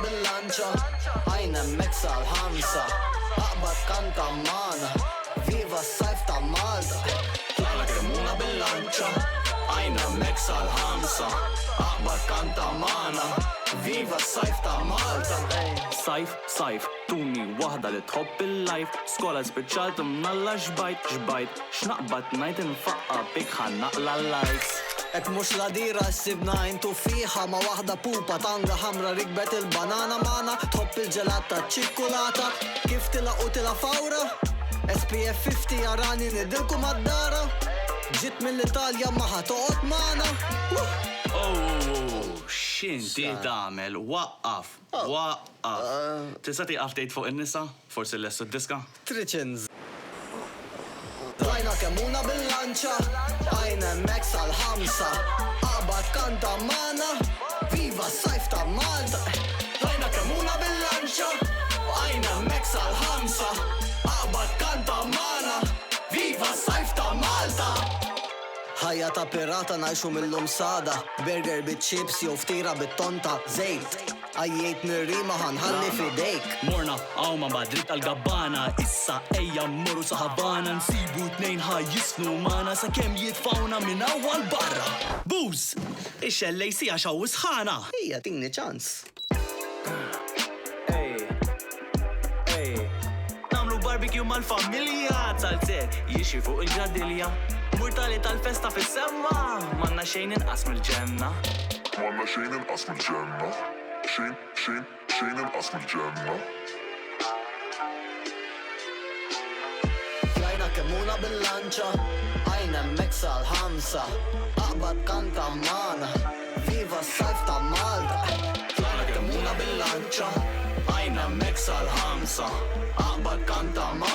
bil-lanċa Għajna meksa l-ħamsa Aqbad kanta mana Viva s-sajf ta' Malta Tlajna kemuna bil-lanċa Għajna meksa l-ħamsa Aqbad kanta mana Viva s-sajf ta' Malta Sajf, sajf, tuni wahda li tħobb il-life Skola speċjal timnalla xbajt Xnaqbat najt infaqqa bik ħannaqla l-lights Ek mux la dira s-sibna intu fiħa Ma wahda pupa tanga ħamra rikbet il-banana mana Tħobb il-ġelata ċikkulata Kif tila u tila fawra SPF 50 jarani nidilku mad-dara Ġit mill-Italja maħa toqot mana Xinti tamel, waqqaf Tista tiqaf tgħid fuq in-nisa? Forsi l-essu d-diska? Trichins Tlajna kemuna bil-lanċa Għajna meksa l-ħamsa Aqbad kanta mana Viva s-sajf ta' Malta Tlajna kemuna bil-lanċa Għajna meksa l-ħamsa Aqbad kanta mana Viva s-sajf ta' Malta Ħajja ta' pirata najxu mill-lum sada Burger bit-chips jew ftira bit-tonta Zejt Għajjejt nirrima ħanħalli fidejk Morna għawma madrit għal-gabbana Issa ejja mmorru sa Havana Nsibu tnejn ħajjisnu mana Sa kem jitfawna minn awwal barra Booz! Ix-xellej sija xaw isħana Ija tingni ċans Namlu barbecue mal-familja Tal-zed jixi fuq il-gradilja Murtali tal-festa fis-semma Manna xejn inqas mill-ġenna Manna xejn inqas mill-ġenna Xejn inqas mill-ġenna Tlajna kemuna bil-lanċa Għajna meksa l-ħamsa Aqbad kanta mana Viva s-sajf ta' Malta Tlajna kemuna bil-lanċa Għajna meksa l-ħamsa Aqbad kanta mana